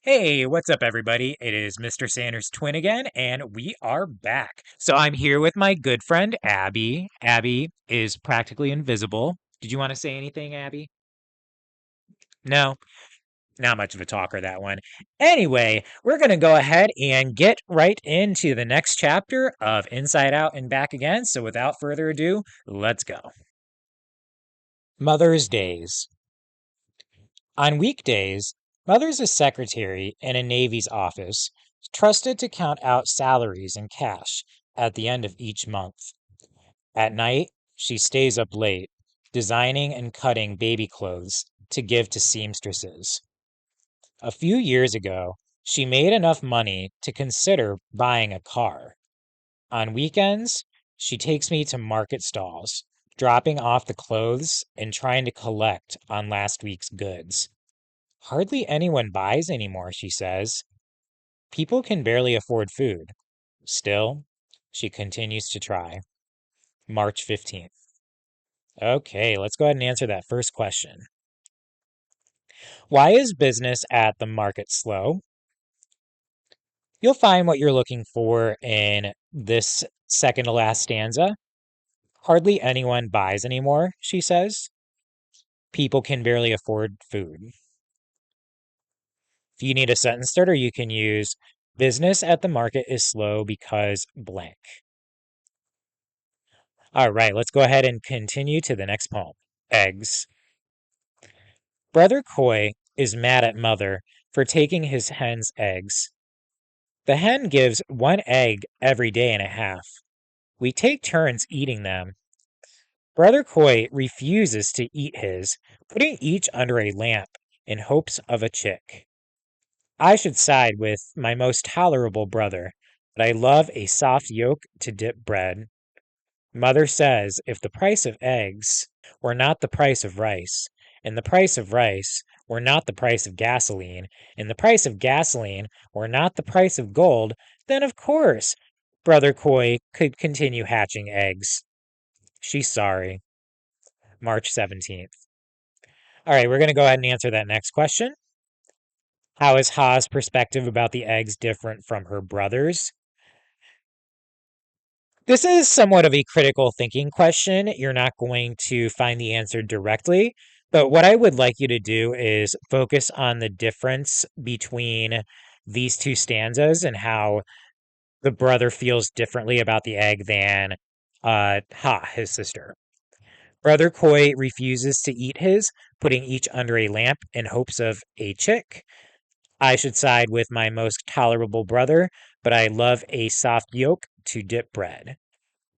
Hey, what's up, everybody? It is Mr. Sanders Twin again, and we are back. So I'm here with my good friend, Abby. Abby is practically invisible. Did you want to say anything, Abby? No, not much of a talker, that one. Anyway, we're going to go ahead and get right into the next chapter of Inside Out and Back Again. So without further ado, let's go. Mother's Days. On weekdays, Mother's a secretary in a Navy's office, trusted to count out salaries and cash at the end of each month. At night, she stays up late, designing and cutting baby clothes to give to seamstresses. A few years ago, she made enough money to consider buying a car. On weekends, she takes me to market stalls, dropping off the clothes and trying to collect on last week's goods. Hardly anyone buys anymore, she says. People can barely afford food. Still, she continues to try. March 15th. Okay, let's go ahead and answer that first question. Why is business at the market slow? You'll find what you're looking for in this second to last stanza. Hardly anyone buys anymore, she says. People can barely afford food. If you need a sentence starter, you can use business at the market is slow because blank. All right, let's go ahead and continue to the next poem. Eggs. Brother Coy is mad at Mother for taking his hen's eggs. The hen gives one egg every day and a half. We take turns eating them. Brother Coy refuses to eat his, putting each under a lamp in hopes of a chick. I should side with my most tolerable brother, but I love a soft yolk to dip bread. Mother says if the price of eggs were not the price of rice, and the price of rice were not the price of gasoline, and the price of gasoline were not the price of gold, then of course Brother Coy could continue hatching eggs. She's sorry. March 17th. All right, we're going to go ahead and answer that next question. How is Ha's perspective about the eggs different from her brother's? This is somewhat of a critical thinking question. You're not going to find the answer directly, but what I would like you to do is focus on the difference between these two stanzas and how the brother feels differently about the egg than his sister. Brother Coy refuses to eat his, putting each under a lamp in hopes of a chick. I should side with my most tolerable brother, but I love a soft yolk to dip bread.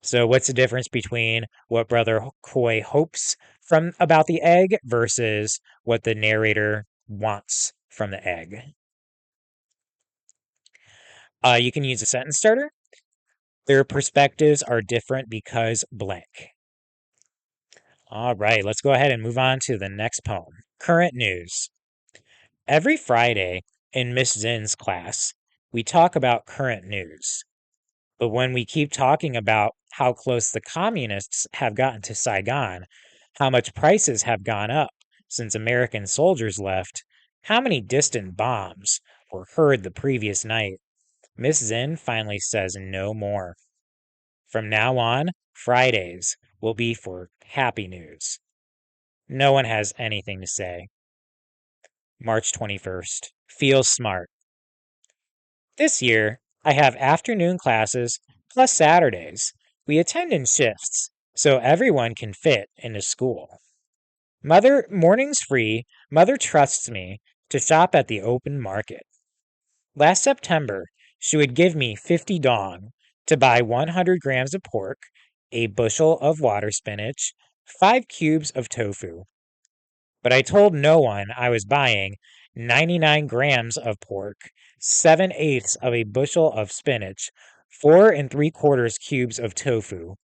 So what's the difference between what Brother Coy hopes from about the egg versus what the narrator wants from the egg? You can use a sentence starter. Their perspectives are different because blank. All right, let's go ahead and move on to the next poem. Current news. Every Friday in Miss Zinn's class, we talk about current news. But when we keep talking about how close the communists have gotten to Saigon, how much prices have gone up since American soldiers left, how many distant bombs were heard the previous night, Miss Zinn finally says no more. From now on, Fridays will be for happy news. No one has anything to say. March 21st. Feels smart. This year, I have afternoon classes plus Saturdays. We attend in shifts, so everyone can fit into school. Mother, mornings free, Mother trusts me to shop at the open market. Last September, she would give me 50 dong to buy 100 grams of pork, a bushel of water spinach, 5 cubes of tofu. But I told no one I was buying 99 grams of pork, 7/8 of a bushel of spinach, 4 3/4 cubes of tofu.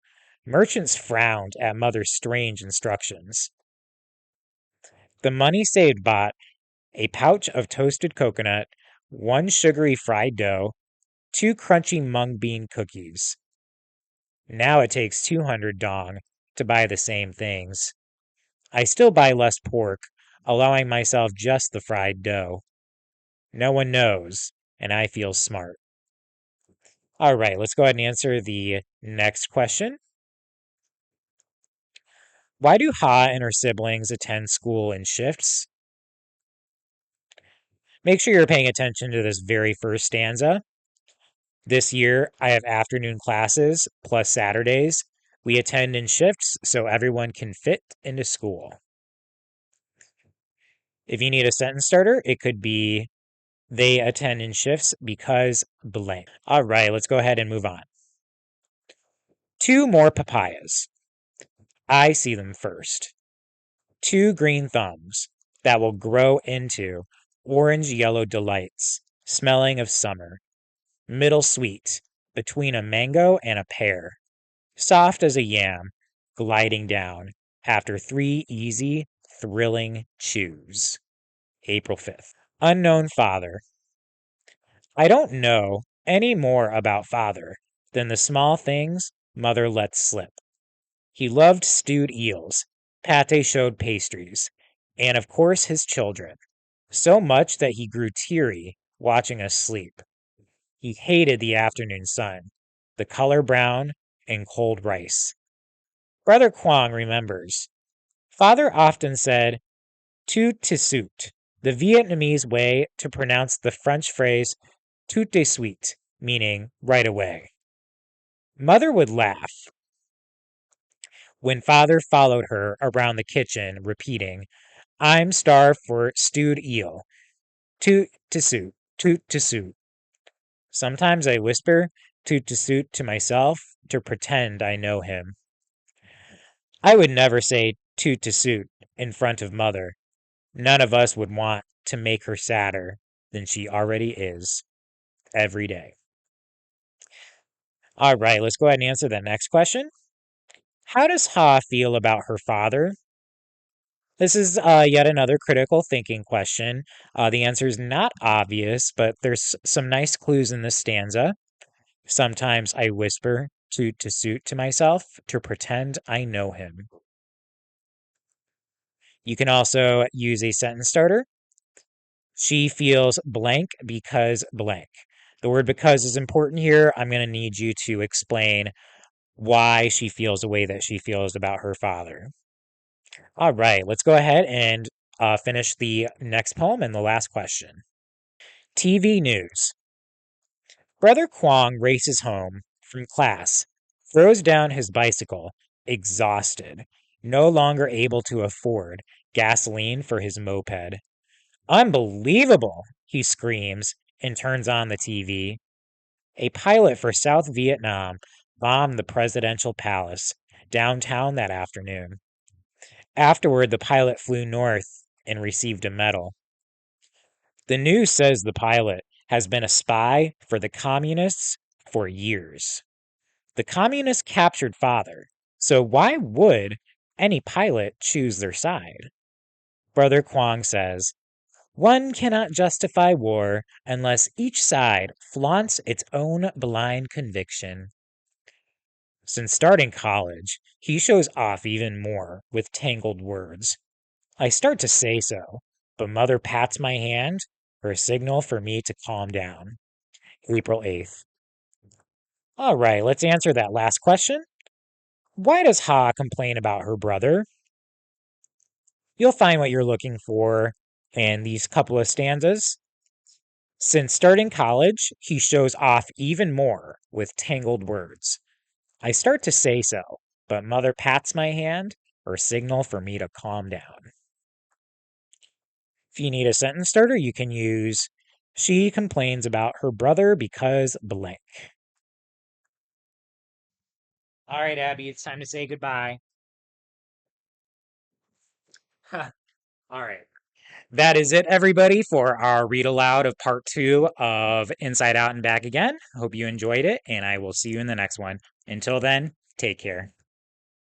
Merchants frowned at Mother's strange instructions. The money saved bought a pouch of toasted coconut, 1 sugary fried dough, 2 crunchy mung bean cookies. Now it takes 200 dong to buy the same things. I still buy less pork, allowing myself just the fried dough. No one knows, and I feel smart. All right, let's go ahead and answer the next question. Why do Ha and her siblings attend school in shifts? Make sure you're paying attention to this very first stanza. This year, I have afternoon classes plus Saturdays. We attend in shifts so everyone can fit into school. If you need a sentence starter, it could be they attend in shifts because blank. All right, let's go ahead and move on. 2 more papayas. I see them first. 2 green thumbs that will grow into orange-yellow delights, smelling of summer. Middle sweet, between a mango and a pear. Soft as a yam, gliding down after 3 easy, thrilling chews. April 5th. Unknown father. I don't know any more about father than the small things mother lets slip. He loved stewed eels, pate showed pastries, and of course his children, so much that he grew teary watching us sleep. He hated the afternoon sun, the color brown, and cold rice. Brother Quang remembers. Father often said, tout de suite, the Vietnamese way to pronounce the French phrase tout de suite, meaning right away. Mother would laugh when father followed her around the kitchen, repeating, I'm starved for stewed eel. Toot to suit, toot to suit. Sometimes I whisper toot to suit to myself to pretend I know him. I would never say toot to suit in front of mother. None of us would want to make her sadder than she already is every day. All right, let's go ahead and answer the next question. How does Ha feel about her father? This is yet another critical thinking question. The answer is not obvious, but there's some nice clues in this stanza. Sometimes I whisper to suit to myself to pretend I know him. You can also use a sentence starter. She feels blank because blank. The word because is important here. I'm going to need you to explain why she feels the way that she feels about her father. All right, let's go ahead and finish the next poem and the last question. TV news. Brother Quang races home from class, throws down his bicycle, exhausted, no longer able to afford gasoline for his moped. Unbelievable, he screams and turns on the TV. A pilot for South Vietnam bombed the presidential palace downtown that afternoon. Afterward, the pilot flew north and received a medal. The news says the pilot has been a spy for the communists for years. The communists captured father, so why would any pilot choose their side? Brother Quang says, one cannot justify war unless each side flaunts its own blind conviction. Since starting college, he shows off even more with tangled words. I start to say so, but mother pats my hand, her signal for me to calm down. April 8th. All right, let's answer that last question. Why does Ha complain about her brother? You'll find what you're looking for in these couple of stanzas. Since starting college, he shows off even more with tangled words. I start to say so, but mother pats my hand, her signal for me to calm down. If you need a sentence starter, you can use she complains about her brother because blank. All right, Abby, it's time to say goodbye. All right. That is it, everybody, for our read aloud of part 2 of Inside Out and Back Again. Hope you enjoyed it, and I will see you in the next one. Until then, take care.